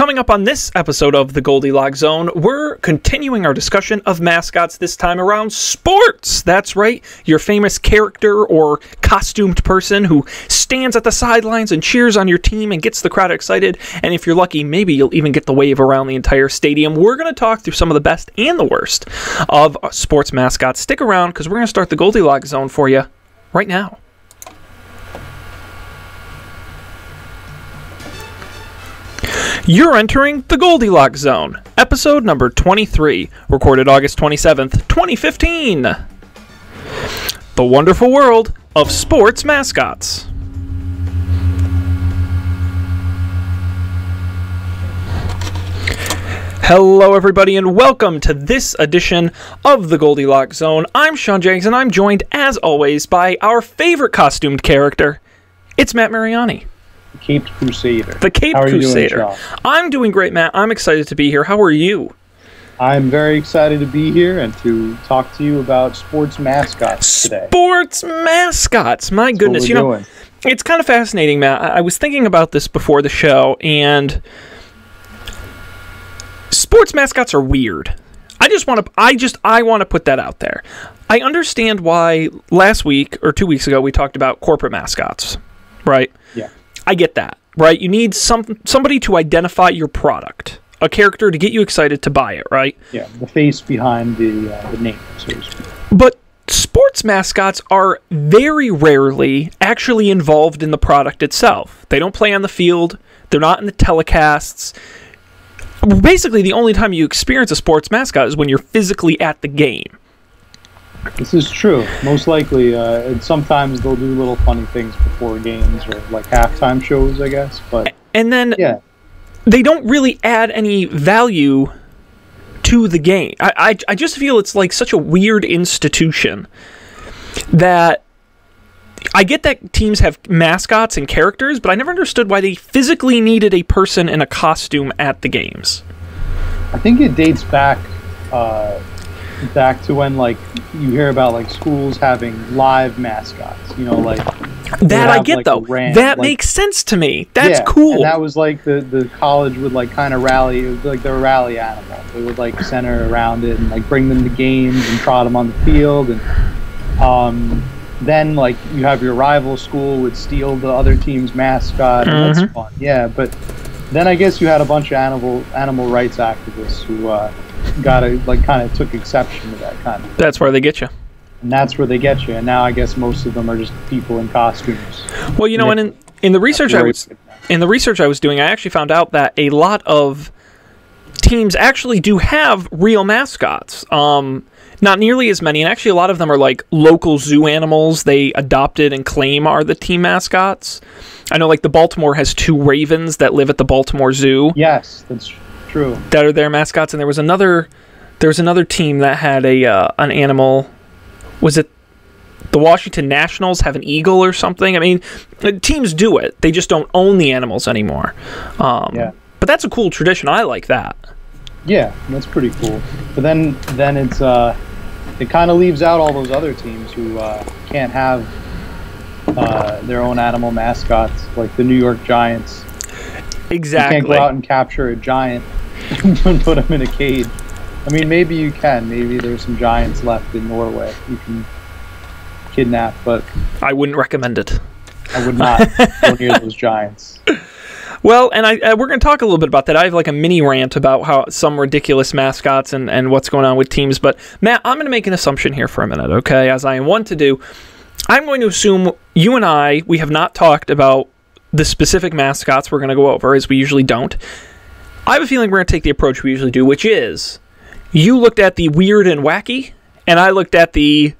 Coming up on this episode of the Goldilocks Zone, we're continuing our discussion of mascots, this time around sports. That's right, your famous character or costumed person who stands at the sidelines and cheers on your team and gets the crowd excited. And if you're lucky, maybe you'll even get the wave around the entire stadium. We're going to talk through some of the best and the worst of sports mascots. Stick around because we're going to start the Goldilocks Zone for you right now. You're entering the Goldilocks Zone, episode number 23, recorded August 27th, 2015. The wonderful world of sports mascots. Hello, everybody, and welcome to this edition of the Goldilocks Zone. I'm Sean Jennings, and I'm joined, as always, by our favorite costumed character. It's Matt Mariani. The Caped Crusader. The Caped Crusader. Doing, I'm doing great, Matt. I'm excited to be here. How are you? I'm very excited to be here and to talk to you about sports mascots today. Sports mascots. My goodness. You know, it's kind of fascinating, Matt. I was thinking about this before the show, and sports mascots are weird. I want to put that out there. I understand why last week or 2 weeks ago we talked about corporate mascots, right? Yeah. I get that, right? You need somebody to identify your product, a character to get you excited to buy it, right? Yeah, the face behind the name, so to speak. But sports mascots are very rarely actually involved in the product itself. They don't play on the field. They're not in the telecasts. Basically, the only time you experience a sports mascot is when you're physically at the game. This is true. Most likely, and sometimes they'll do little funny things before games or like halftime shows, I guess. But and then yeah, they don't really add any value to the game. I just feel it's like such a weird institution that I get that teams have mascots and characters, but I never understood why they physically needed a person in a costume at the games. I think it dates back to when, like, you hear about like schools having live mascots, you know, like that I get, like, though that makes sense to me. That's cool. And that was like the college would like kind of rally. It was like their rally animal. They would like center around it and like bring them to games and trot them on the field. And then like you have your rival school would steal the other team's mascot. And that's fun. Yeah, but then I guess you had a bunch of animal rights activists who kind of took exception to that kind of. That's where they get you. And that's where they get you. And now I guess most of them are just people in costumes. Well, you know, and in the research I was doing, I actually found out that a lot of teams actually do have real mascots. Not nearly as many, and actually a lot of them are like local zoo animals they adopted and claim are the team mascots. I know, like, the Baltimore has 2 ravens that live at the Baltimore Zoo. Yes, that's true. That are their mascots, and there was another team that had an animal. Was it the Washington Nationals have an eagle or something? I mean, teams do it. They just don't own the animals anymore. Yeah. But that's a cool tradition. I like that. Yeah, that's pretty cool. But then it's it kind of leaves out all those other teams who can't have their own animal mascots, like the New York Giants. Exactly. You can't go out and capture a giant and put him in a cage. I mean, maybe you can. Maybe there's some giants left in Norway you can kidnap, but I wouldn't recommend it. I would not go near those giants. Well, and we're going to talk a little bit about that. I have like a mini rant about how some ridiculous mascots and what's going on with teams. But, Matt, I'm going to make an assumption here for a minute, okay? As I am wont to do. I'm going to assume you and we have not talked about the specific mascots we're going to go over, as we usually don't. I have a feeling we're going to take the approach we usually do, which is you looked at the weird and wacky, and I looked at the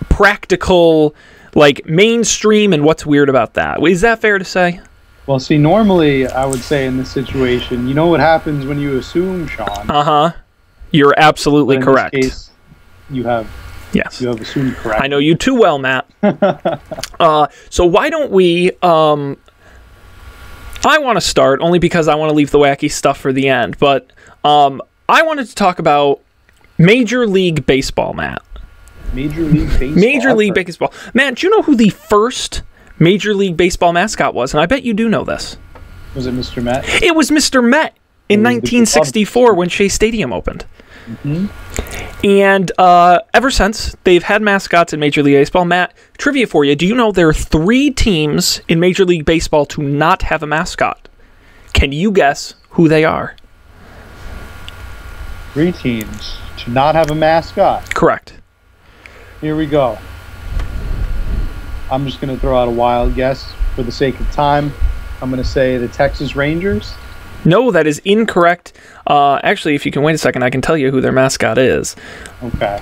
practical, like, mainstream and what's weird about that. Is that fair to say? Well, see, normally I would say in this situation, you know what happens when you assume, Sean? Uh-huh. You're absolutely correct. In this case, you have assumed correct. I know you too well, Matt. So why don't we... I want to start, only because I want to leave the wacky stuff for the end, but I wanted to talk about Major League Baseball, Matt. Major League Baseball? Major League Baseball. Matt, do you know who the first Major League Baseball mascot was? And I bet you do know this. Was it Mr. Met? It was Mr. Met in It was the 1964 when Shea Stadium opened. Mm-hmm. And ever since, they've had mascots in Major League Baseball. Matt, trivia for you. Do you know there are 3 teams in Major League Baseball to not have a mascot? Can you guess who they are? 3 teams to not have a mascot. Correct. Here we go. I'm just going to throw out a wild guess for the sake of time. I'm going to say the Texas Rangers. No, that is incorrect. Actually, if you can wait a second, I can tell you who their mascot is. Okay.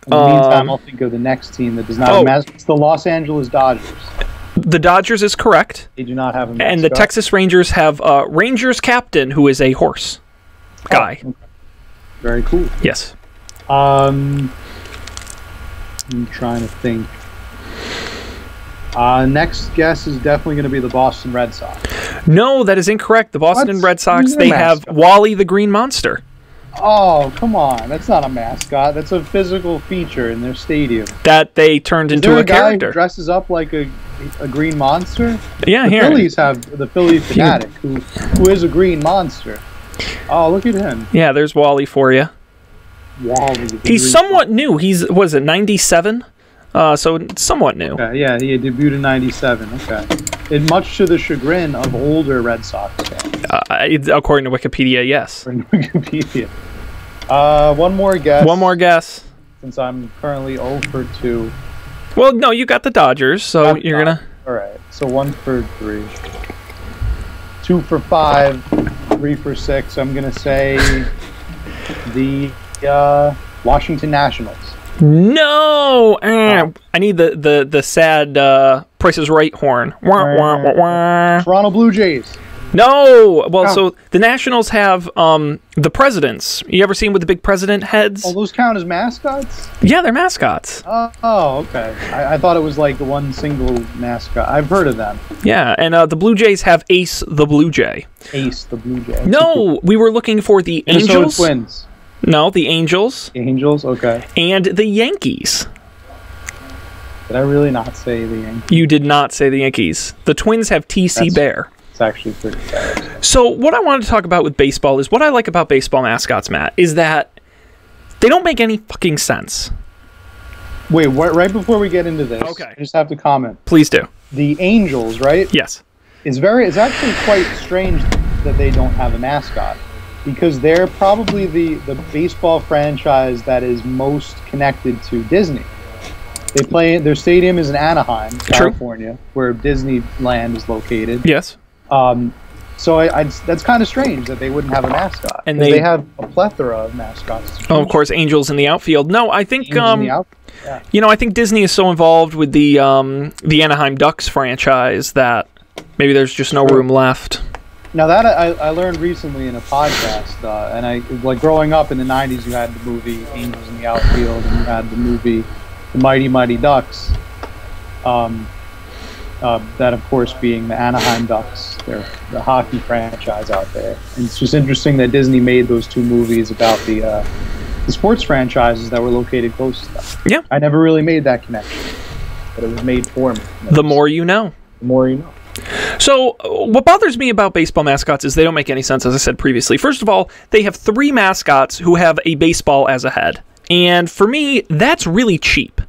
In the meantime, I'll think of the next team that does not have a mascot. It's the Los Angeles Dodgers. The Dodgers is correct. They do not have a mascot. And the Texas Rangers have Rangers captain, who is a horse guy. Oh, okay. Very cool. Yes. I'm trying to think. Next guess is definitely going to be the Boston Red Sox. No, that is incorrect. The Boston Red Sox, they have Wally the Green Monster. Oh, come on. That's not a mascot. That's a physical feature in their stadium. That they turned into a character. Guy who dresses up like a green monster? Yeah, the here. Phillies have the Philly Fanatic, who is a green monster. Oh, look at him. Yeah, there's Wally for you. Wally. He's somewhat new. He's, what is it, 97? So somewhat new. Okay, yeah, he debuted in 97. Okay. And much to the chagrin of older Red Sox fans. According to Wikipedia, yes. According to Wikipedia. One more guess. One more guess. Since I'm currently 0 for 2. Well, no, you got the Dodgers, so you're going to... All right, so 1 for 3. 2 for 5. 3 for 6. I'm going to say the Washington Nationals. No! I need the sad Price is Right horn. Toronto Blue Jays. No! Well, so the Nationals have the presidents. You ever seen with the big president heads? Oh, those count as mascots? Yeah, they're mascots. Oh, okay. I thought it was like one single mascot. I've heard of them. Yeah, and the Blue Jays have Ace the Blue Jay. Ace the Blue Jay. No, we were looking for the Angels. Twins. No, the Angels. Angels, okay. And the Yankees. Did I really not say the Yankees? You did not say the Yankees. The Twins have TC Bear. It's actually pretty sad. So what I wanted to talk about with baseball is what I like about baseball mascots, Matt, is that they don't make any fucking sense. Wait, right before we get into this, okay. I just have to comment. Please do. The Angels, right? Yes. It's actually quite strange that they don't have a mascot. Because they're probably the baseball franchise that is most connected to Disney. They play their stadium is in Anaheim, California, where Disneyland is located. Yes. So that's kind of strange that they wouldn't have a mascot. And they have a plethora of mascots. Oh, of course, Angels in the outfield. No, I think yeah. I think Disney is so involved with the Anaheim Ducks franchise that maybe there's just no room left. Now that I learned recently in a podcast, and I like growing up in the '90s, you had the movie Angels in the Outfield, and you had the movie The Mighty Mighty Ducks. That, of course, being the Anaheim Ducks, they're the hockey franchise out there. And it's just interesting that Disney made those 2 movies about the sports franchises that were located close to them. Yeah, I never really made that connection, but it was made for me. The more you know. The more you know. So what bothers me about baseball mascots is they don't make any sense, as I said previously. First of all, they have 3 mascots who have a baseball as a head. And for me, that's really cheap.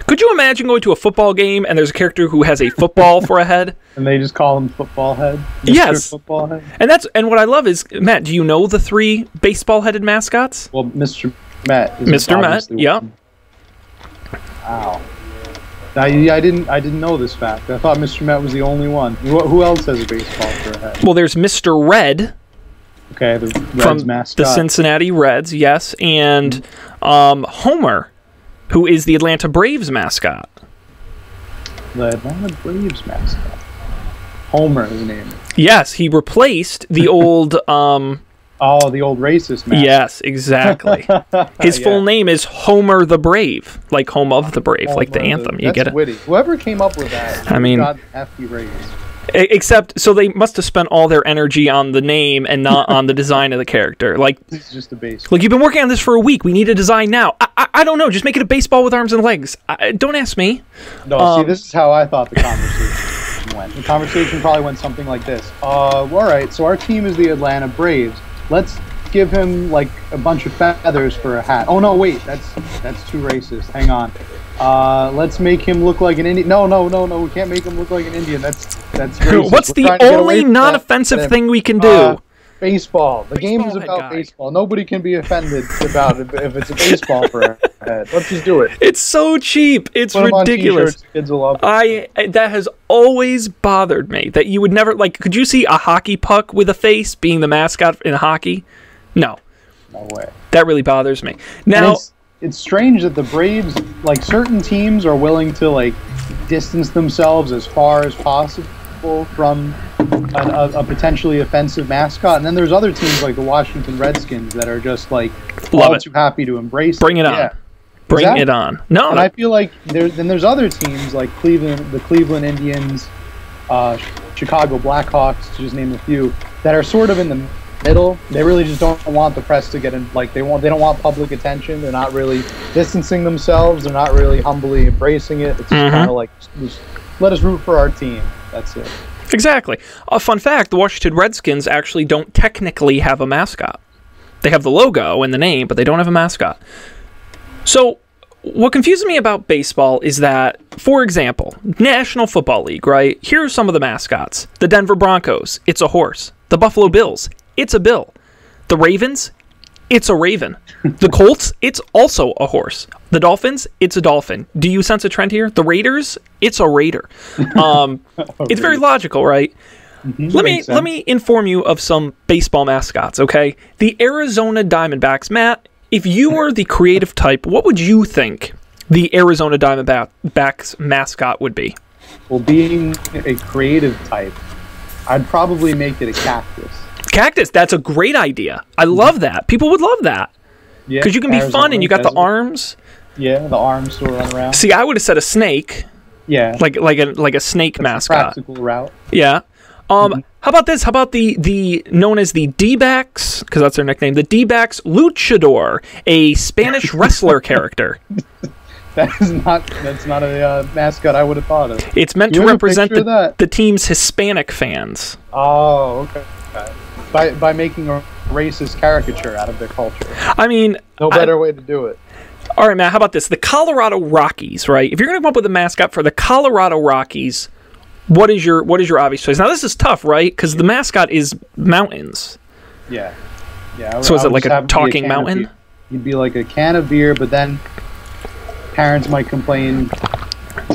Could you imagine going to a football game and there's a character who has a football for a head? And they just call him Football Head? Mr. Yes. Football Head? And what I love is, Matt, do you know the 3 baseball-headed mascots? Well, Mr. Met is Mr. Met, yeah. Wow. I didn't know this fact. I thought Mr. Met was the only one. Who else has a baseball for a head? Well, there's Mr. Red. Okay, the Reds from mascot. The Cincinnati Reds, yes, and Homer, who is the Atlanta Braves mascot. The Atlanta Braves mascot. Homer, his name is. Yes, he replaced the old. Oh, the old racist mascot. Yes, exactly. His full name is Homer the Brave, like Home of the Brave, like the anthem. You get it? Witty. Whoever came up with that, I mean, got FD raised. Except, so they must have spent all their energy on the name and not on the design of the character. Like, it's just a base. Like, you've been working on this for a week. We need a design now. I don't know. Just make it a baseball with arms and legs. Don't ask me. No, see, this is how I thought the conversation went. The conversation probably went something like this. All right, so our team is the Atlanta Braves. Let's give him like a bunch of feathers for a hat. Oh no, wait, that's too racist. Hang on. Let's make him look like an Indian. No, we can't make him look like an Indian. That's racist. What's the only non-offensive thing we can do? Baseball. The game is about baseball. Nobody can be offended about it if it's a baseball for a head. Let's just do it. It's so cheap. It's ridiculous. Kids will love it. That has always bothered me that you would never like. Could you see a hockey puck with a face being the mascot in hockey? No. No way. That really bothers me. Now it's strange that the Braves, like certain teams, are willing to like distance themselves as far as possible from a potentially offensive mascot, and then there's other teams like the Washington Redskins that are just like all too happy to embrace Bring it on. Yeah. Bring it on. No, and I feel like there's other teams like the Cleveland Indians, Chicago Blackhawks, to just name a few, that are sort of in the middle. They really just don't want the press to get in. Like they don't want public attention. They're not really distancing themselves. They're not really humbly embracing it. It's just kind of like, just let us root for our team. That's it. Exactly. A fun fact, the Washington Redskins actually don't technically have a mascot. They have the logo and the name, but they don't have a mascot. So what confuses me about baseball is that, for example, National Football League, right? Here are some of the mascots. The Denver Broncos, it's a horse. The Buffalo Bills, it's a bill. The Ravens, it's a raven. The Colts, it's also a horse. The Dolphins, it's a dolphin. Do you sense a trend here? The Raiders, it's a raider. It's very logical, right? Let me inform you of some baseball mascots, okay? The Arizona Diamondbacks. Matt, if you were the creative type, what would you think the Arizona Diamondbacks mascot would be? Well, being a creative type, I'd probably make it a cactus. Cactus, that's a great idea. I love that. People would love that. Yeah, because you can be fun and you got the arms. Yeah, the arms to run around. See, I would have said a snake. Yeah. Like a snake mascot. A practical route. Yeah. How about this? How about the known as the D-backs, because that's their nickname, the D-backs luchador, a Spanish wrestler character. That's not a mascot I would have thought of. It's meant to represent the team's Hispanic fans. Oh, okay. By making a racist caricature out of their culture. I mean, no better way to do it. All right, Matt, how about this? The Colorado Rockies, right? If you're going to come up with a mascot for the Colorado Rockies, what is your obvious choice? Now, this is tough, right? Because the mascot is mountains. Yeah. So is it like a talking mountain? You'd be like a can of beer, but then parents might complain,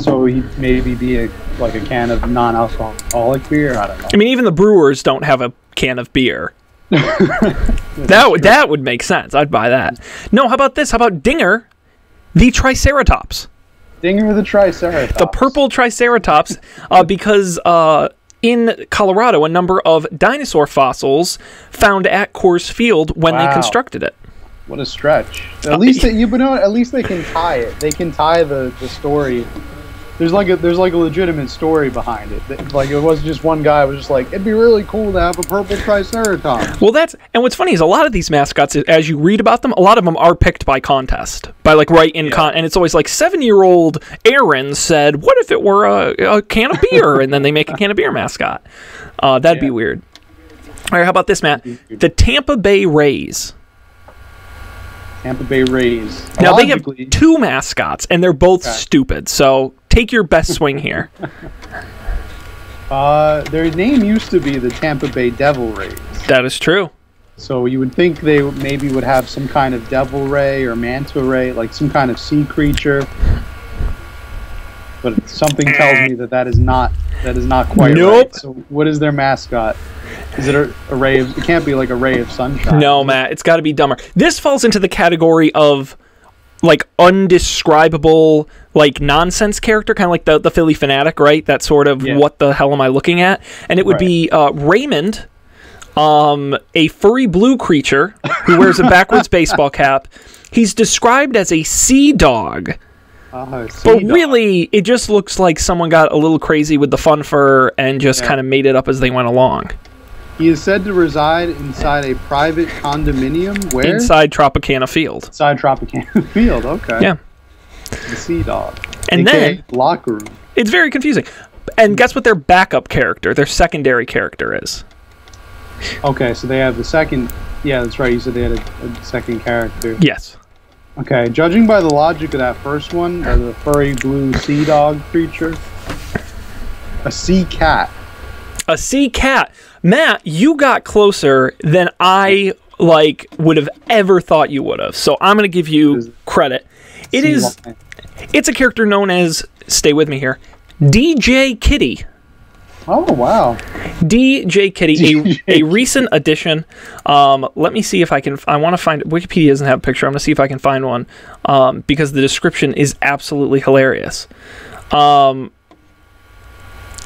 so he'd maybe be like a can of non-alcoholic beer. I don't know. I mean, even the Brewers don't have a can of beer. That would make sense. I'd buy that. No, how about this? How about Dinger, the Triceratops? Dinger the Triceratops. The purple Triceratops, because in Colorado, a number of dinosaur fossils found at Coors Field when they constructed it. What a stretch! At least at least they can tie it. They can tie the story. There's like a legitimate story behind it. Like it wasn't just one guy was just like, it'd be really cool to have a purple Triceratops. Well, and what's funny is a lot of these mascots, as you read about them, a lot of them are picked by contest, by like and it's always like 7-year-old Aaron said, "What if it were a can of beer?" And then they make a can of beer mascot. That'd be weird. All right, how about this, Matt? The Tampa Bay Rays. Tampa Bay Rays. Now, they have 2 mascots, and they're both stupid, so take your best swing here. Their name used to be the Tampa Bay Devil Rays. That is true. So you would think they maybe would have some kind of devil ray or manta ray, like some kind of sea creature. But something tells me that is not quite right. So what is their mascot? Is it a ray of... It can't be like a ray of sunshine. No, Matt. It's got to be dumber. This falls into the category of, like, undescribable, like, nonsense character, kind of like the Philly Fanatic, right? That sort of, what the hell am I looking at? And it would be Raymond, a furry blue creature who wears a backwards baseball cap. He's described as a sea dog. But really, it just looks like someone got a little crazy with the fun fur and just kind of made it up as they went along. He is said to reside inside a private condominium. Where? Inside Tropicana Field. Inside Tropicana Field, okay. Yeah. The sea dog. And then... locker room. It's very confusing. And guess what their backup character, their secondary character is? Okay, so they have the second... Yeah, that's right. You said they had a second character. Yes. Okay, judging by the logic of that first one, the furry blue sea dog creature, a sea cat. A sea cat. Matt, you got closer than I would have ever thought you would have. So I'm going to give you credit. It's a character known as, stay with me here, DJ Kitty. Oh, wow. DJ Kitty, a recent addition. Let me see if I can... I want to find... Wikipedia doesn't have a picture. I'm going to see if I can find one because the description is absolutely hilarious. Now,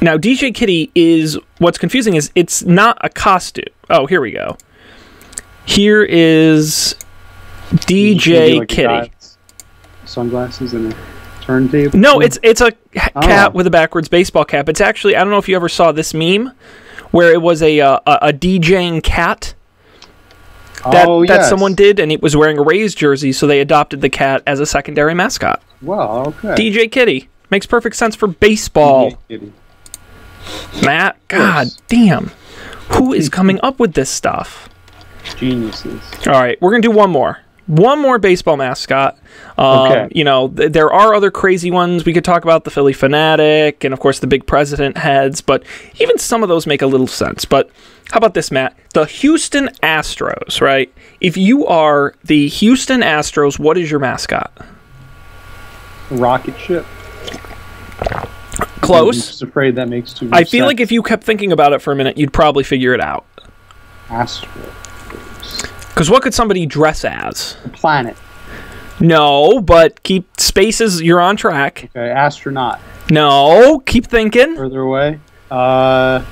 DJ Kitty is... What's confusing is it's not a costume. Oh, here we go. Here is DJ Kitty. Sunglasses and a turntable? No, it's a cat with a backwards baseball cap. It's actually, I don't know if you ever saw this meme where it was a DJing cat that someone did, and it was wearing a Rays jersey, so they adopted the cat as a secondary mascot. Wow, okay. DJ Kitty. Makes perfect sense for baseball. DJ Kitty. Matt, god damn. Who is coming up with this stuff? Geniuses. All right, we're going to do one more. One more baseball mascot. Okay. You know, there are other crazy ones. We could talk about the Philly Fanatic and, of course, the big president heads, but even some of those make a little sense. But how about this, Matt? The Houston Astros, right? If you are the Houston Astros, what is your mascot? Rocket ship. Close. I'm just afraid that makes too much I feel like if you kept thinking about it for a minute, you'd probably figure it out. Astros. Because what could somebody dress as? A planet. No, but keep spaces. You're on track. Okay, astronaut. No, keep thinking. Further away. The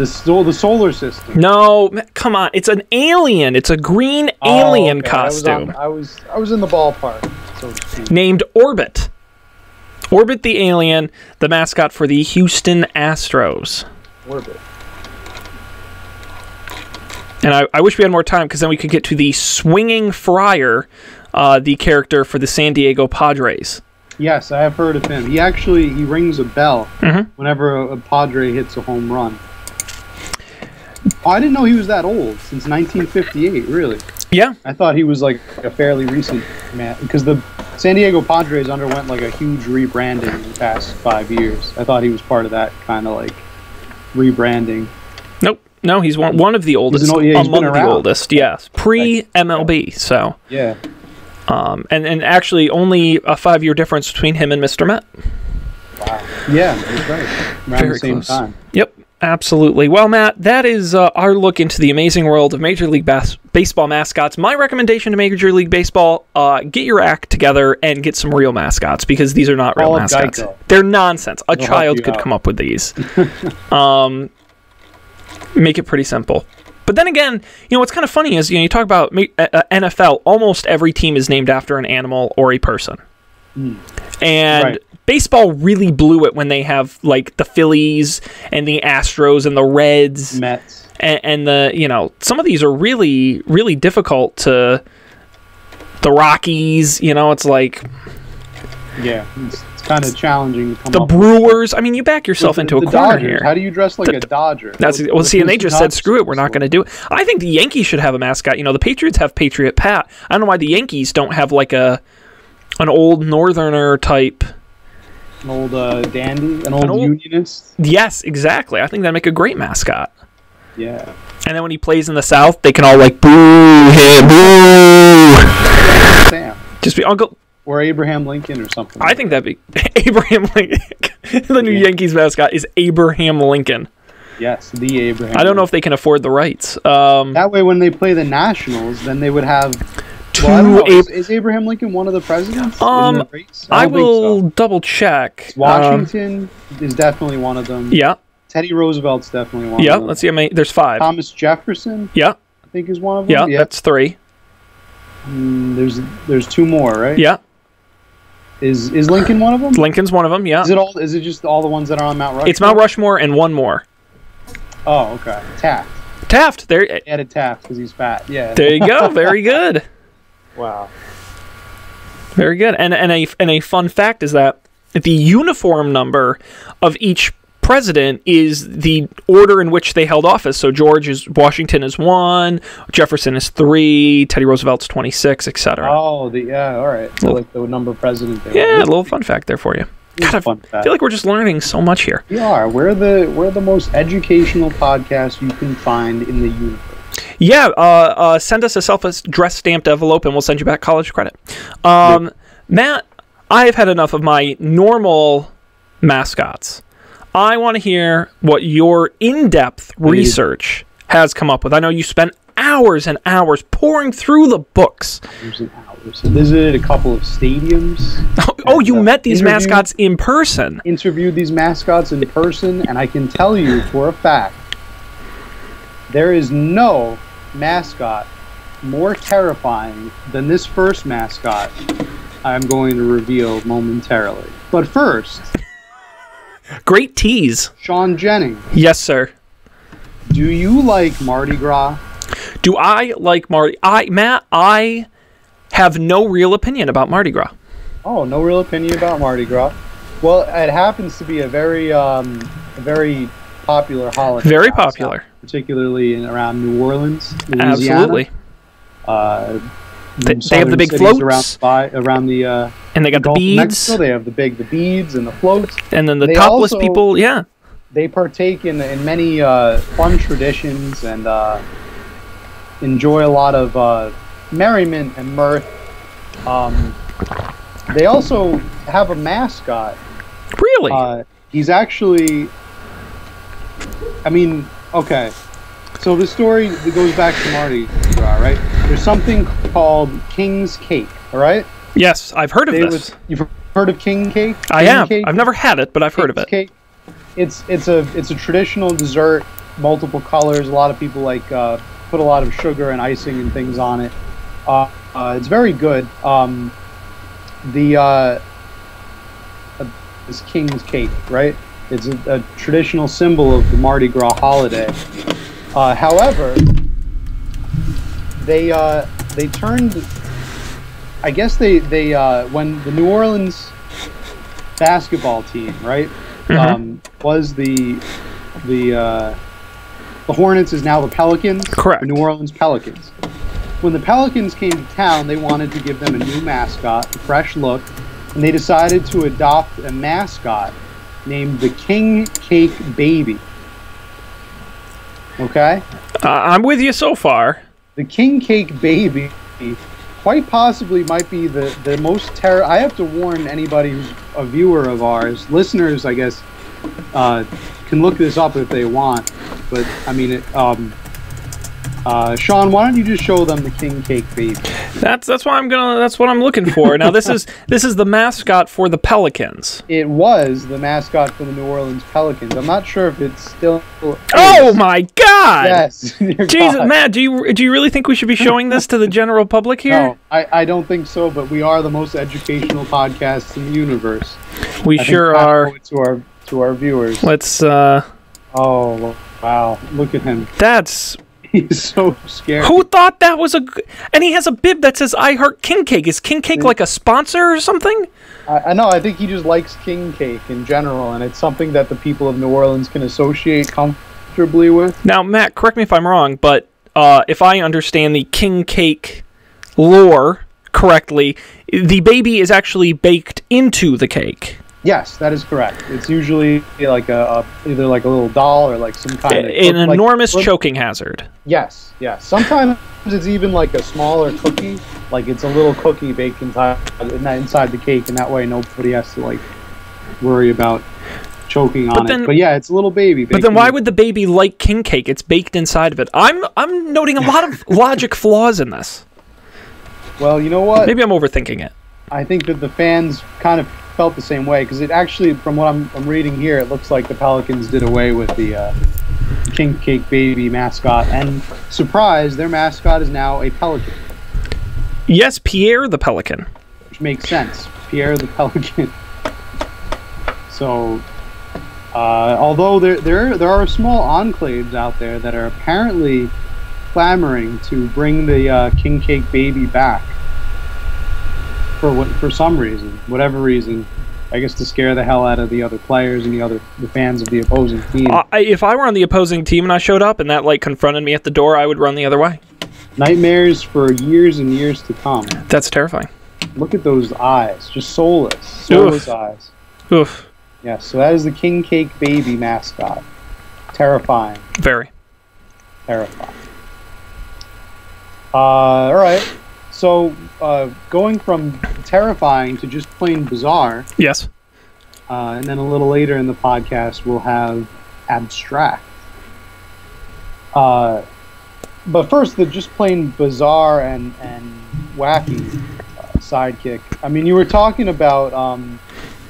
solar system. No, come on. It's an alien. It's a green alien costume. I was in the ballpark, so to speak. Named Orbit. Orbit the alien, the mascot for the Houston Astros. Orbit. And I wish we had more time because then we could get to the Swinging Friar, the character for the San Diego Padres. Yes, I have heard of him. He rings a bell whenever a Padre hits a home run. Oh, I didn't know he was that old, since 1958, really. Yeah. I thought he was like a fairly recent man, because the San Diego Padres underwent like a huge rebranding in the past 5 years. I thought he was part of that kind of like rebranding. Nope. No, he's one of the oldest, among the oldest, yes. Pre-MLB, so. Yeah. And actually only a 5-year difference between him and Mr. Met. Wow. Yeah, that's right. Around the same time. Yep, absolutely. Well, Matt, that is our look into the amazing world of Major League Baseball mascots. My recommendation to Major League Baseball, get your act together and get some real mascots, because these are not real mascots. They're nonsense. A child could come up with these. Make it pretty simple. But then again, what's kind of funny is, you talk about NFL, almost every team is named after an animal or a person. And baseball really blew it when they have, like, the Phillies and the Astros and the Reds. Mets. And the, some of these are really, really difficult to... The Rockies, it's like... Yeah, it's kind of challenging to come the up Brewers. I mean, you back yourself into a corner Dodgers. here. How do you dress like a Dodger? See, and they just said, screw it, we're not going to do it. I think the Yankees should have a mascot. The Patriots have Patriot Pat. I don't know why the Yankees don't have, like, an old Northerner type. An old dandy? An old unionist? Yes, exactly. I think that'd make a great mascot. Yeah. And then when he plays in the South, they can all, like, boo him, boo! Sam. Just be Uncle... Or Abraham Lincoln or something. I think that'd be Abraham Lincoln. The new Yankees mascot is Abraham Lincoln. Yes, the Abraham. I don't know if they can afford the rights. That way, when they play the Nationals, then they would have is Abraham Lincoln one of the presidents in the race? I will double check. Washington is definitely one of them. Yeah. Teddy Roosevelt's definitely one of them. Yeah, let's see how many. There's 5. Thomas Jefferson? Yeah. I think is one of them. Yeah, that's 3. There's 2 more, right? Yeah. Is Lincoln one of them? Lincoln's one of them, yeah. Is it just all the ones that are on Mount Rushmore? It's Mount Rushmore and one more. Oh, okay. Taft. There. He added Taft because he's fat. Yeah. There you go. Very good. Wow. Very good. And a fun fact is that the uniform number of each president is the order in which they held office. So Washington is 1, Jefferson is 3, Teddy Roosevelt's 26, etc. Oh, all right. So like the number of president there. Yeah, a little fun fact there for you. God, I feel like we're just learning so much here. We are. We're the most educational podcast you can find in the universe. Yeah, send us a self-addressed stamped envelope and we'll send you back college credit. Matt, I've had enough of my normal mascots. I want to hear what your in-depth research has come up with. I know you spent hours and hours pouring through the books. Hours and hours. I visited a couple of stadiums. Oh, you met these mascots in person. Interviewed these mascots in person, and I can tell you for a fact, there is no mascot more terrifying than this first mascot I'm going to reveal momentarily. But first... Great tease. Sean Jennings. Yes, sir. Do you like Mardi Gras? Do I like Matt, I have no real opinion about Mardi Gras. Oh, no real opinion about Mardi Gras. Well, it happens to be a very popular holiday. Very popular. Particularly around New Orleans, Louisiana. Absolutely. They have the big floats. Around the... and they got the beads. Mexico, they have the beads and the floats. And then the topless people, yeah. They partake in many fun traditions and enjoy a lot of merriment and mirth. They also have a mascot. Really? He's actually... I mean, okay. So the story goes back to Mardi Gras, right? There's something called King's Cake, all right? Yes, I've heard of this. You've heard of King Cake? I have. I've never had it, but I've heard of it. Cake. It's a traditional dessert, multiple colors. A lot of people put a lot of sugar and icing and things on it. It's very good. This King's Cake, right? It's a traditional symbol of the Mardi Gras holiday. However, they turned. I guess they when the New Orleans basketball team, right, was the Hornets is now the Pelicans. Correct. The New Orleans Pelicans. When the Pelicans came to town, they wanted to give them a new mascot, a fresh look, and they decided to adopt a mascot named the King Cake Baby. Okay? I'm with you so far. The King Cake Baby quite possibly might be the most I have to warn anybody who's a viewer of ours, listeners, I guess, can look this up if they want. But I mean, Sean, why don't you just show them the King Cake Baby? That's what I'm looking for. Now this is the mascot for the Pelicans. It was the mascot for the New Orleans Pelicans. I'm not sure if it's still is. Oh my God! Yes. Jesus, Matt, do you really think we should be showing this to the general public here? No, I don't think so, but we are the most educational podcast in the universe. We sure are. To our viewers. Let's Oh, wow. Look at him. He's so scared. Who thought that was and he has a bib that says I Heart King Cake. Is King Cake like a sponsor or something? I know. I think he just likes king cake in general, and it's something that the people of New Orleans can associate comfortably with. Now, Matt, correct me if I'm wrong, but if I understand the king cake lore correctly, the baby is actually baked into the cake. Yes, that is correct. It's usually like either like a little doll or like some kind of an enormous choking hazard. Yes. Sometimes it's even like a smaller cookie, like it's a little cookie baked inside the cake, and that way nobody has to like worry about choking on it. But yeah, it's a little baby. But then why would the baby like king cake? It's baked inside of it. I'm noting a lot of logic flaws in this. Well, you know what? Maybe I'm overthinking it. I think that the fans kind of felt the same way, because it actually, from what I'm reading here, it looks like the Pelicans did away with the King Cake Baby mascot, and surprise, their mascot is now a pelican. Yes, Pierre the Pelican. Which makes sense. Pierre the Pelican. So, although there are small enclaves out there that are apparently clamoring to bring the King Cake Baby back. For some reason, whatever reason, I guess to scare the hell out of the other players and the fans of the opposing team. If I were on the opposing team and I showed up and that like confronted me at the door, I would run the other way. Nightmares for years and years to come. That's terrifying. Look at those eyes, just soulless eyes. Oof. Yes, so that is the King Cake Baby mascot. Terrifying. Very. Terrifying. All right. So going from terrifying to just plain bizarre. Yes. And then a little later in the podcast, we'll have abstract. But first, the just plain bizarre and wacky sidekick. I mean, you were talking about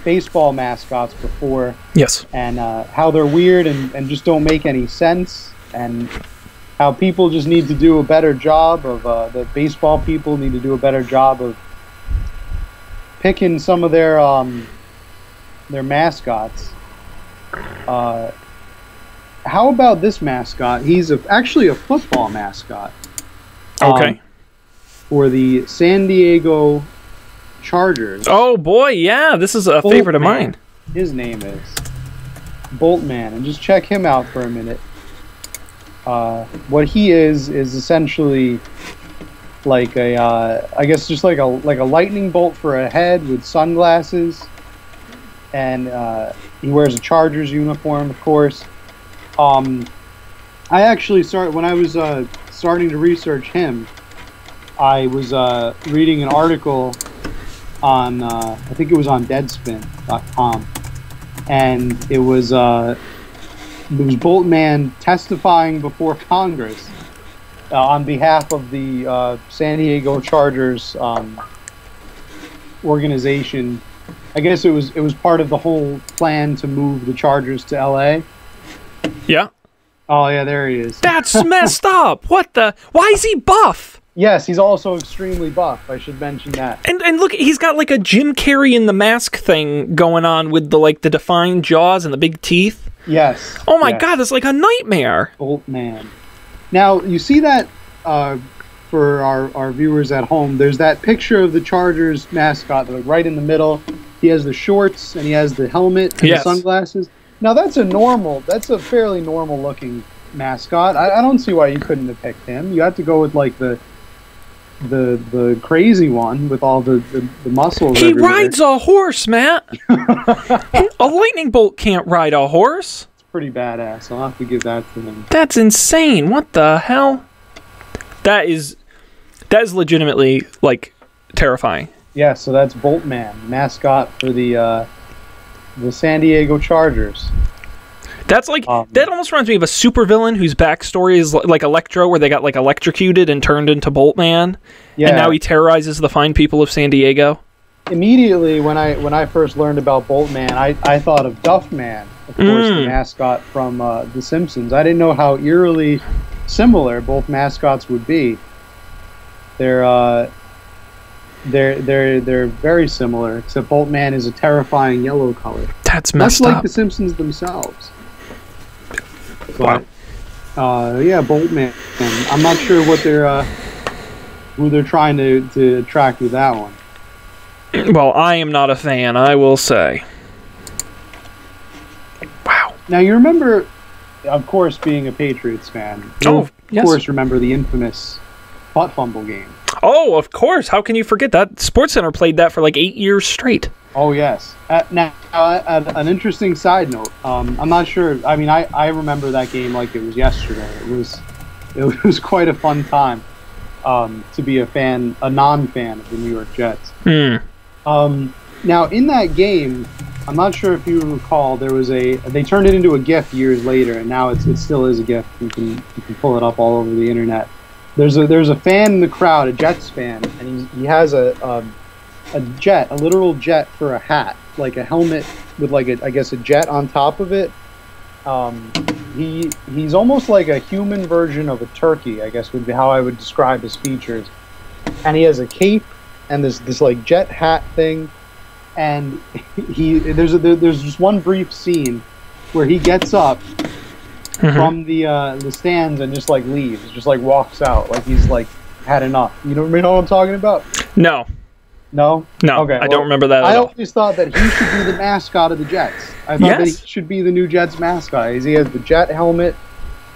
baseball mascots before. Yes. And how they're weird and just don't make any sense. And how people just need to do a better job of, the baseball people need to do a better job of picking some of their mascots. How about this mascot? He's actually a football mascot. Okay. For the San Diego Chargers. Oh boy, yeah, this is a favorite of mine. His name is Boltman, and just check him out for a minute. What he is essentially like I guess just like a lightning bolt for a head with sunglasses, and he wears a Chargers uniform, of course. I actually when I was starting to research him, I was reading an article on I think it was on Deadspin.com, and it was Boltman testifying before Congress on behalf of the San Diego Chargers organization. I guess it was part of the whole plan to move the Chargers to LA. Yeah. Oh yeah, there he is. That's messed up. What the? Why is he buff? Yes, he's also extremely buff. I should mention that. And look, he's got like a Jim Carrey in the mask thing going on with the defined jaws and the big teeth. Yes. Oh my God, that's like a nightmare. Boltman. Now you see that for our viewers at home. There's that picture of the Chargers mascot, like right in the middle. He has the shorts and he has the helmet and the sunglasses. Now that's a fairly normal looking mascot. I don't see why you couldn't have picked him. You have to go with like the crazy one with all the muscles. He rides a horse, Matt. A lightning bolt can't ride a horse. It's pretty badass. I'll have to give that to him. That's insane. What the hell? That is legitimately like terrifying. Yeah, so that's Boltman, mascot for the San Diego Chargers. That's like that almost reminds me of a supervillain whose backstory is like Electro, where they got like electrocuted and turned into Boltman, and now he terrorizes the fine people of San Diego. Immediately, when I first learned about Boltman, I thought of Duffman, of course, the mascot from The Simpsons. I didn't know how eerily similar both mascots would be. They're very similar, except Boltman is a terrifying yellow color. That's messed up. Much up. like The Simpsons themselves. Wow. But, yeah, Boltman. I'm not sure what who they're trying to attract with that one. Well, I am not a fan, I will say. Wow. Now, you remember, of course, being a Patriots fan. Of course, remember the infamous butt fumble game. Oh, of course. How can you forget that? SportsCenter played that for like 8 years straight. Oh, yes. Now, an interesting side note. I'm not sure. I mean, I remember that game like it was yesterday. It was quite a fun time to be a non-fan of the New York Jets. Now, in that game, I'm not sure if you recall, they turned it into a GIF years later, and now it still is a GIF. You can pull it up all over the internet. There's a fan in the crowd, a Jets fan, and he has a literal jet for a hat, like a helmet with like I guess a jet on top of it. He's almost like a human version of a turkey, I guess would be how I would describe his features. And he has a cape and this like jet hat thing, and there's just one brief scene where he gets up from the stands and just like leaves, just like walks out, like he's like had enough. You know what I'm talking about? No. No? No, Okay, I don't remember that at I all. always thought that he should be the mascot of the Jets. I thought that he Yes. should be the new Jets mascot. He has the Jet helmet.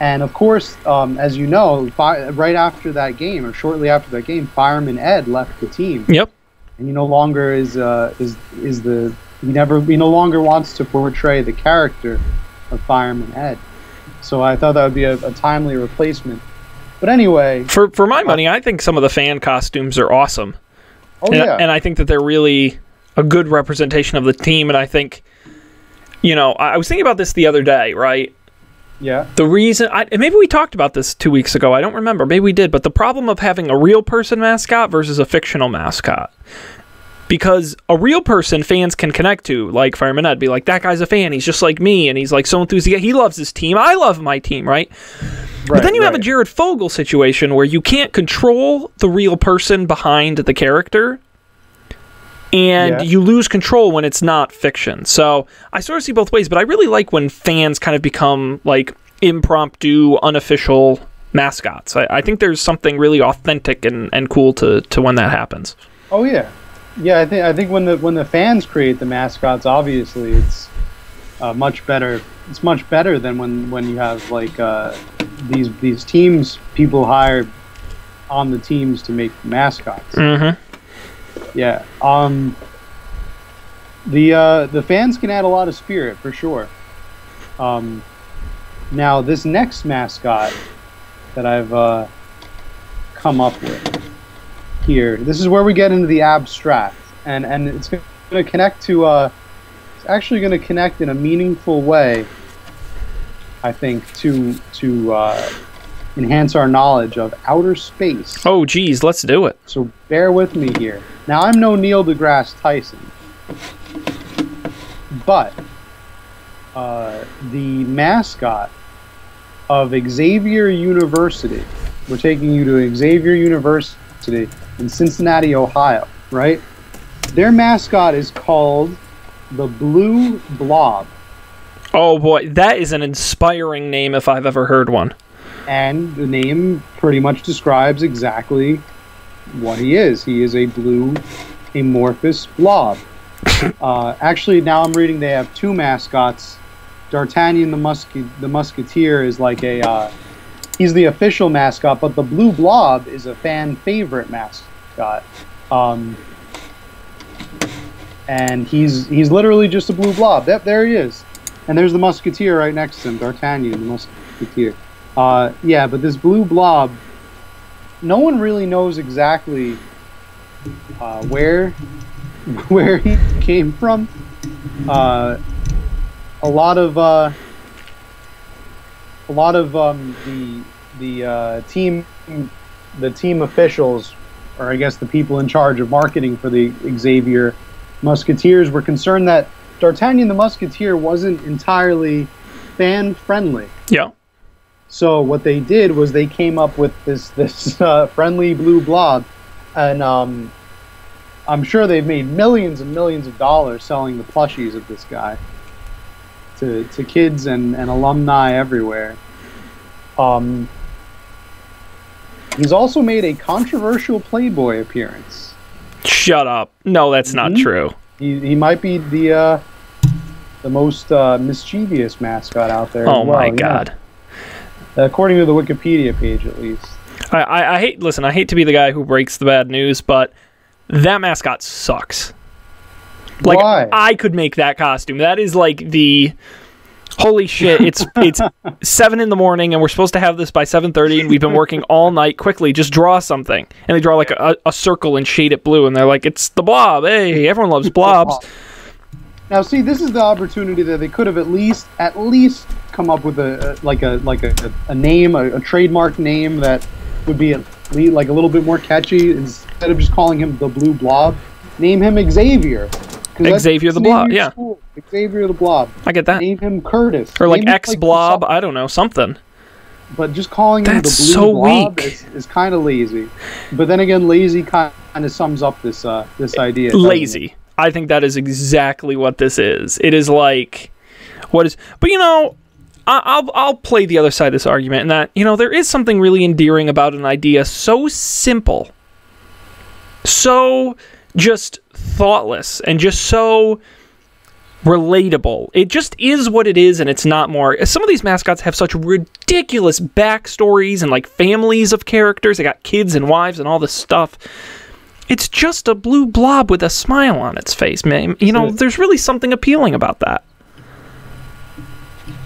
And, of course, as you know, right after that game, or shortly after that game, Fireman Ed left the team. Yep. And he no longer he no longer wants to portray the character of Fireman Ed. So I thought that would be a timely replacement. But anyway, For my money, I think some of the fan costumes are awesome. And I think that they're really a good representation of the team. And I think, I was thinking about this the other day, right? Yeah. The reason, maybe we talked about this 2 weeks ago. I don't remember. Maybe we did. But the problem of having a real person mascot versus a fictional mascot. Because a real person fans can connect to, like Fireman Ed, be like, that guy's a fan. He's just like me. And he's like so enthusiastic. He loves his team. I love my team, right? But then you have a Jared Fogle situation where you can't control the real person behind the character. And you lose control when it's not fiction. So I sort of see both ways, but I really like when fans kind of become like impromptu, unofficial mascots. I think there's something really authentic and cool to when that happens. Oh yeah, yeah. I think when the fans create the mascots, obviously it's much better. It's much better than when you have like these teams people hire on the teams to make mascots. Mm-hmm. Yeah. The fans can add a lot of spirit for sure. Now this next mascot that I've come up with here, this is where we get into the abstract, and it's going to connect to it's actually going to connect in a meaningful way, I think, to enhance our knowledge of outer space. Oh, geez, let's do it. So bear with me here. Now, I'm no Neil deGrasse Tyson, but the mascot of Xavier University, we're taking you to Xavier University in Cincinnati, Ohio, right? Their mascot is called the Blue Blob. Oh, boy, that is an inspiring name if I've ever heard one. And the name pretty much describes exactly what he is. He is a blue amorphous blob. Actually, now I'm reading they have two mascots. D'Artagnan the Musketeer is like he's the official mascot, but the Blue Blob is a fan favorite mascot. And he's literally just a blue blob. Yep, there he is. And there's the Musketeer right next to him, D'Artagnan the Musketeer. Yeah, but this blue blob, no one really knows exactly where he came from. A lot of the team officials, or I guess the people in charge of marketing for the Xavier Musketeers, were concerned that D'Artagnan the Musketeer wasn't entirely fan friendly. Yeah. So what they did was they came up with this friendly blue blob, and I'm sure they've made millions and millions of dollars selling the plushies of this guy to kids and alumni everywhere. He's also made a controversial Playboy appearance. Shut up. No, that's not true. He might be the most mischievous mascot out there. Oh my God. According to the Wikipedia page, at least. I hate to be the guy who breaks the bad news, but that mascot sucks. Like, why? I could make that costume. That is like the holy shit. It's 7 in the morning, and we're supposed to have this by 7:30, and we've been working all night. Quickly, just draw something, and they draw like a circle and shade it blue, and they're like, it's the blob. Hey, everyone loves blobs. Now, see, this is the opportunity that they could have at least come up with a name, a trademark name that would be like a little bit more catchy. Instead of just calling him the Blue Blob, name him Xavier. Xavier the Blob, yeah. Cool. Xavier the Blob. I get that. Name him Curtis. Or like X Blob, I don't know, something. But just calling him the Blue so Blob weak. is kind of lazy. But then again, lazy kind of sums up this idea. Lazy. I think that is exactly what this is. It is like, what is... But, I'll play the other side of this argument in that, there is something really endearing about an idea so simple, so just thoughtless and just so relatable. It just is what it is, and it's not more. Some of these mascots have such ridiculous backstories and like families of characters. They got kids and wives and all this stuff. It's just a blue blob with a smile on its face, man. You know, there's really something appealing about that.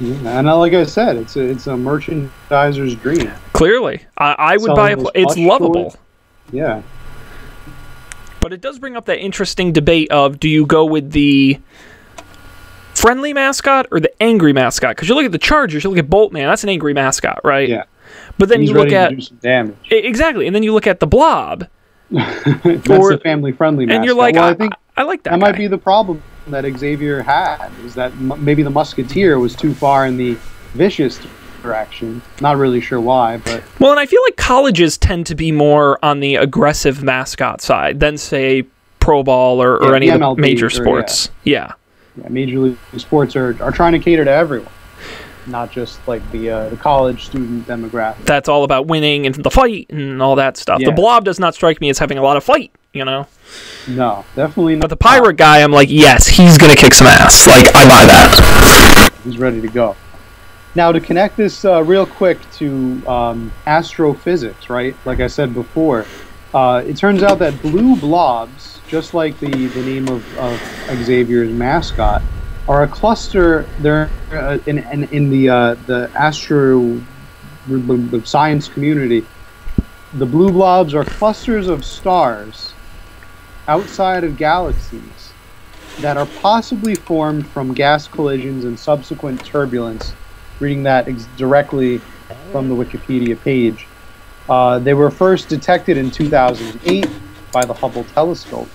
Yeah, and like I said, it's a merchandiser's dream. Clearly, I would buy it's lovable. Toys. Yeah. But it does bring up that interesting debate of, do you go with the friendly mascot or the angry mascot? Because you look at the Chargers, you look at Boltman, that's an angry mascot, right? Yeah. But then He's you look ready at to do some damage. Exactly, and then you look at the Blob. That's a family-friendly mascot. And you're like, well, I think I like that. That might be the problem that Xavier had, is that maybe the Musketeer was too far in the vicious direction. Not really sure why, but well, and I feel like colleges tend to be more on the aggressive mascot side than, say, pro ball or any of the major sports. Yeah, Major League Sports are trying to cater to everyone, not just like the college student demographic. That's all about winning and the fight and all that stuff. Yeah. The Blob does not strike me as having a lot of fight, you know? No, definitely not. But the pirate guy, I'm like, yes, he's going to kick some ass. Like, I buy that. He's ready to go. Now, to connect this real quick to astrophysics, right? Like I said before, it turns out that blue blobs, just like the name of Xavier's mascot, are a cluster. They're in the astro science community. The blue blobs are clusters of stars outside of galaxies that are possibly formed from gas collisions and subsequent turbulence. Reading that directly from the Wikipedia page. They were first detected in 2008 by the Hubble telescope.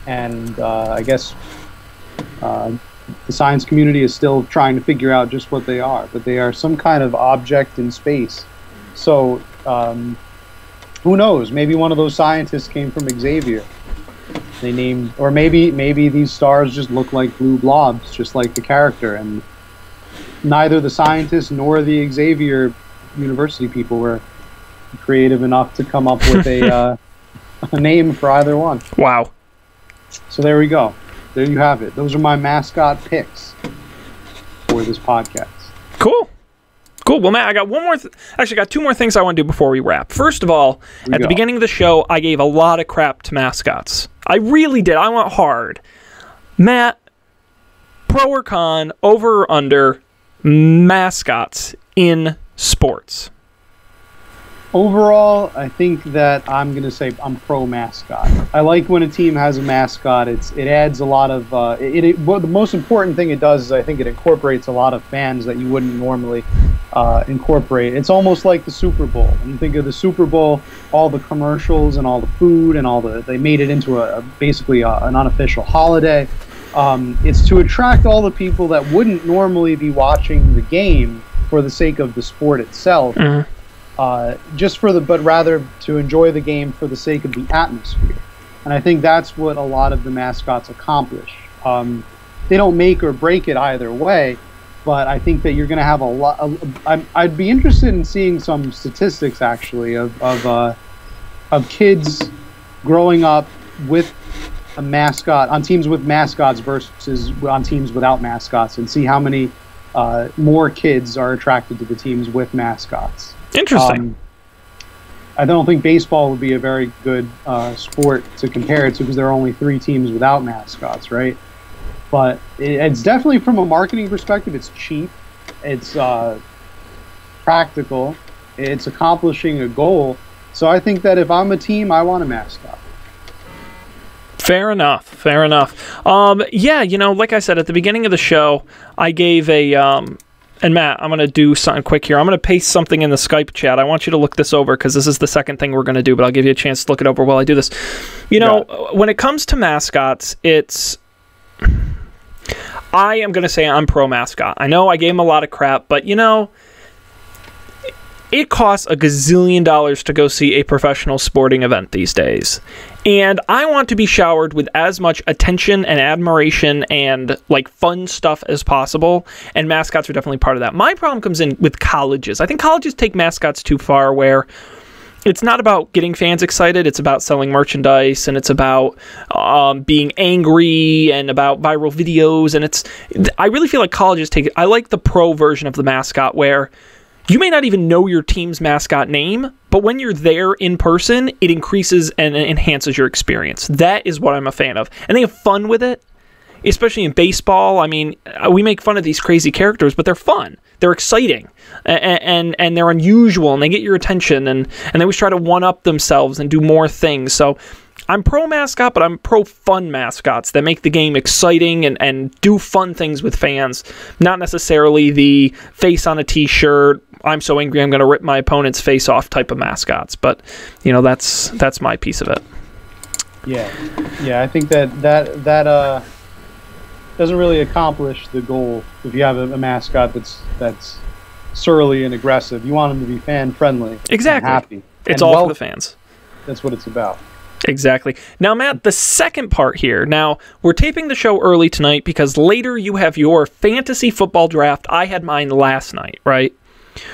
And I guess the science community is still trying to figure out just what they are. But they are some kind of object in space. So who knows? Maybe one of those scientists came from Xavier. They named, or maybe these stars just look like blue blobs, just like the character. And neither the scientists nor the Xavier University people were creative enough to come up with a name for either one. Wow. So there we go. There you have it. Those are my mascot picks for this podcast. Cool. Well, Matt, I got one more. Actually, I got two more things I want to do before we wrap. First of all, at the beginning of the show, I gave a lot of crap to mascots. I really did. I went hard. Matt, pro or con, over or under mascots in sports? Overall, I think that I'm going to say I'm pro mascot. I like when a team has a mascot. It adds a lot of the most important thing it does is I think it incorporates a lot of fans that you wouldn't normally incorporate. It's almost like the Super Bowl. When you think of the Super Bowl, all the commercials and all the food and they made it into basically an unofficial holiday. It's to attract all the people that wouldn't normally be watching the game for the sake of the sport itself. Mm-hmm. But rather to enjoy the game for the sake of the atmosphere. And I think that's what a lot of the mascots accomplish. They don't make or break it either way, but I think that you're going to have a lot. I'd be interested in seeing some statistics actually of kids growing up with a mascot on teams with mascots versus on teams without mascots, and see how many more kids are attracted to the teams with mascots. Interesting. I don't think baseball would be a very good sport to compare it to because there are only 3 teams without mascots, right? But it's definitely, from a marketing perspective, it's cheap, it's practical, it's accomplishing a goal. So I think that if I'm a team, I want a mascot. Fair enough. Yeah, like I said at the beginning of the show, I gave a... And Matt, I'm going to do something quick here. I'm going to paste something in the Skype chat. I want you to look this over because this is the second thing we're going to do, but I'll give you a chance to look it over while I do this. When it comes to mascots, I am going to say I'm pro mascot. I know I gave him a lot of crap, but it costs a gazillion dollars to go see a professional sporting event these days. And I want to be showered with as much attention and admiration and fun stuff as possible. And mascots are definitely part of that. My problem comes in with colleges. I think colleges take mascots too far, where It's not about getting fans excited. It's about selling merchandise, and it's about being angry, and about viral videos. And I really feel like colleges take it. I like the pro version of the mascot where you may not even know your team's mascot name, but when you're there in person, it increases and enhances your experience. That is what I'm a fan of. And they have fun with it, especially in baseball. I mean, we make fun of these crazy characters, but they're fun. They're exciting, and they're unusual, and they get your attention, and they always try to one-up themselves and do more things. So I'm pro-mascot, but I'm pro-fun mascots that make the game exciting and do fun things with fans, not necessarily the face on a T-shirt, I'm so angry I'm going to rip my opponent's face off type of mascots. But, you know, that's my piece of it. Yeah, I think that doesn't really accomplish the goal if you have a mascot that's surly and aggressive. You want him to be fan-friendly. Exactly. And happy. It's and all for the fans. That's what it's about. Exactly. Now, Matt, the second part here. Now, we're taping the show early tonight because later you have your fantasy football draft. I had mine last night, right?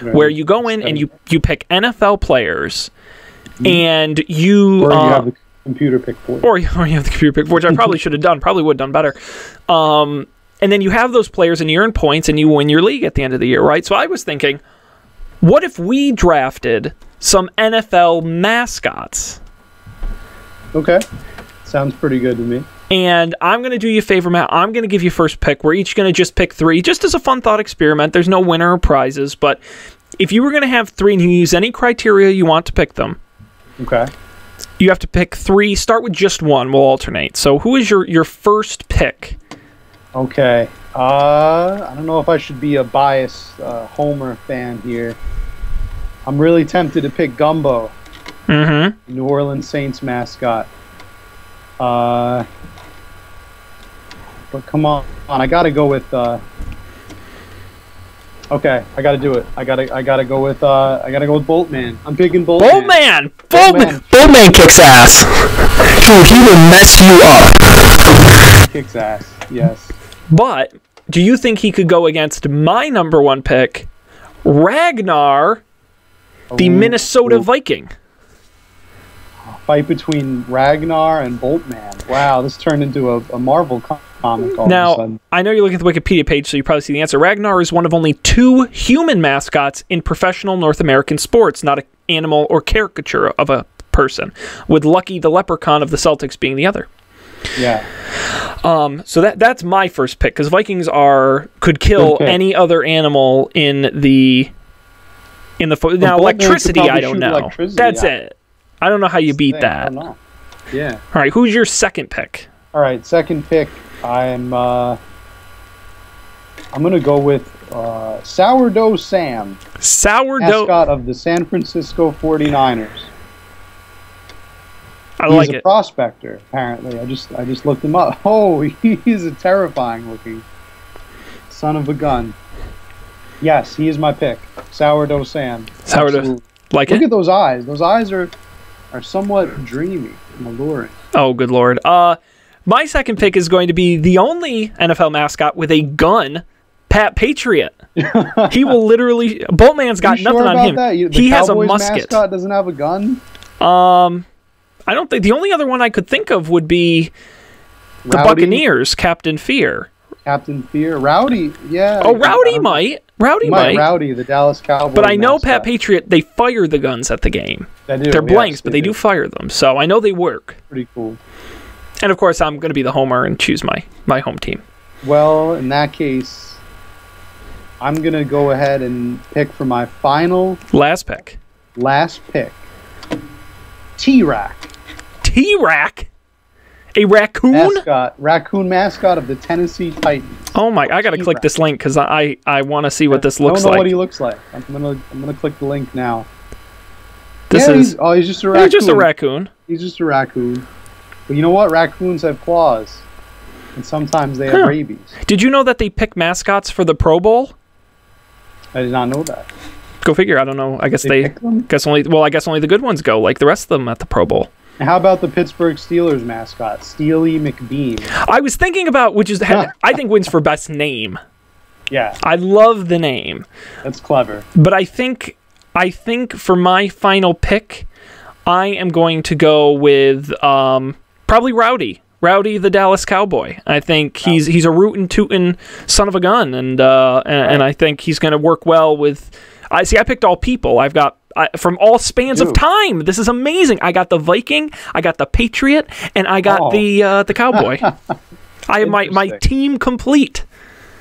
Where you go in and you pick NFL players, and you... Or you have the computer pick for you. Or you have the computer pick for, which I probably should have done. Probably would have done better. And then you have those players, and you earn points, and you win your league at the end of the year, right? So I was thinking, what if we drafted some NFL mascots? Okay. Sounds pretty good to me. And I'm going to do you a favor, Matt. I'm going to give you first pick. We're each going to just pick 3, just as a fun thought experiment. There's no winner or prizes, but if you were going to have 3 and you use any criteria you want to pick them, okay, you have to pick 3. Start with just 1. We'll alternate. So who is your first pick? Okay. I don't know if I should be a biased Homer fan here. I'm really tempted to pick Gumbo, New Orleans Saints mascot. But come on, I gotta go with. Okay, I gotta do it. I gotta go with Boltman. I'm picking Boltman. Boltman kicks ass. Dude, he will mess you up. Kicks ass. Yes. But do you think he could go against my number 1 pick, Ragnar, the Minnesota Viking? Fight between Ragnar and Boltman. Wow, this turned into a Marvel comic all of a sudden. I know you're looking at the Wikipedia page, so you probably see the answer. Ragnar is one of only 2 human mascots in professional North American sports, not an animal or caricature of a person, with Lucky the Leprechaun of the Celtics being the other. Yeah. So that's my first pick, because Vikings could kill any other animal in the now electricity. I don't know. That's it. I don't know how you beat that. I don't know. Yeah. All right. Who's your second pick? All right. Second pick. I'm gonna go with Sourdough Sam. Mascot of the San Francisco 49ers. He's a prospector, apparently. I just looked him up. Oh, he's a terrifying looking son of a gun. Yes, he is my pick. Sourdough Sam. Sourdough. Absolutely. Look at those eyes. Those eyes are somewhat dreamy and alluring. Oh, good Lord. My second pick is going to be the only NFL mascot with a gun, Pat Patriot. He will literally... Boltman's got nothing on him. He has a musket. Mascot doesn't have a gun? I don't think... The only other one I could think of would be the Buccaneers, Captain Fear. Captain Fear? Rowdy? Yeah. Oh, Rowdy might. Rowdy might. Rowdy, the Dallas Cowboys. But I know Pat Patriot, they fire the guns at the game. They do. They're blanks, but they do fire them. So I know they work. Pretty cool. And of course, I'm going to be the homer and choose my home team. Well, in that case, I'm going to go ahead and pick for my last pick. T-Rack. T-Rack? A raccoon? Raccoon mascot of the Tennessee Titans. Oh my! I gotta click this link because I want to see what this looks like. I don't know what he looks like. I'm gonna click the link now. He's just a raccoon. He's just a raccoon. He's just a raccoon. But you know what? Raccoons have claws, and sometimes they have rabies. Did you know that they pick mascots for the Pro Bowl? I did not know that. Go figure. I don't know. I guess they pick them? I guess only the good ones go, like the rest of them at the Pro Bowl. How about the Pittsburgh Steelers mascot, Steely McBean? I was thinking about I think wins for best name. Yeah. I love the name. That's clever. But I think I think for my final pick, I am going to go with probably Rowdy. Rowdy the Dallas Cowboy. I think he's a rootin' tootin' son of a gun, and I think he's going to work well with. I picked all people. I've got from all spans of time. This is amazing. I got the Viking, I got the Patriot, and I got the Cowboy. I have my team complete.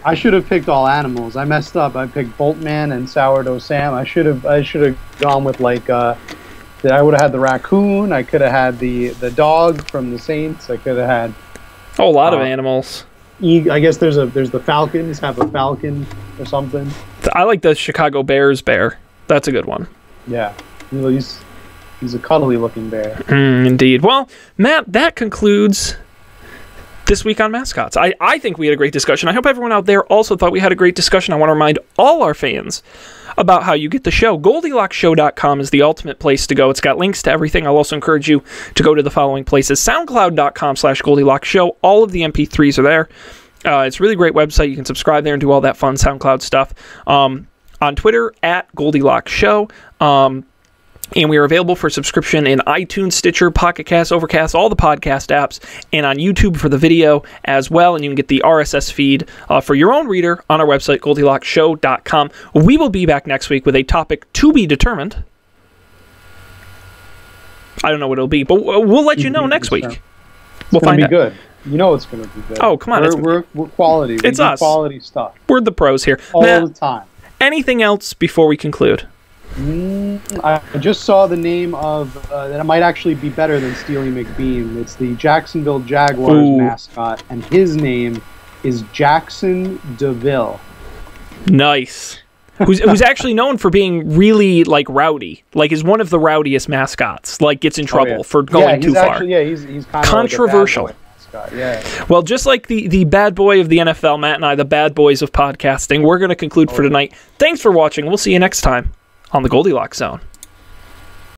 I should have picked all animals. I messed up. I picked Boltman and Sourdough Sam. I should have gone with like. I would have had the raccoon. I could have had the dog from the Saints. I could have had a lot of animals. I guess there's the Falcons. Have a falcon or something. I like the Chicago Bears bear. That's a good one. Yeah, he's a cuddly looking bear. Indeed. Well, Matt, that concludes this week on Mascots. I think we had a great discussion. I hope everyone out there also thought we had a great discussion. I want to remind all our fans about how you get the show. GoldilocksShow.com is the ultimate place to go. It's got links to everything. I'll also encourage you to go to the following places. SoundCloud.com/GoldilocksShow. All of the MP3s are there. It's a really great website. You can subscribe there and do all that fun SoundCloud stuff. On Twitter, @GoldilocksShow. And we are available for subscription in iTunes, Stitcher, Pocket Cast, Overcast, all the podcast apps, and on YouTube for the video as well. And you can get the RSS feed for your own reader on our website, GoldilocksShow.com. We will be back next week with a topic to be determined. I don't know what it'll be, but we'll let you know next week. We'll find out. It's going to be good. You know it's going to be good. Oh, come on. We're quality. It's us. Quality stuff. We're the pros here. All the time. Anything else before we conclude? I just saw the name of that it might actually be better than Steely McBeam. It's the Jacksonville Jaguars mascot, and his name is Jackson DeVille. Nice. Who's actually known for being really like rowdy, like is one of the rowdiest mascots. Like gets in trouble for going too far. He's kind of controversial. Like a bad boy mascot. Well, just like the bad boy of the NFL, Matt and I, the bad boys of podcasting, we're going to conclude for tonight. Thanks for watching. We'll see you next time on the Goldilocks Zone.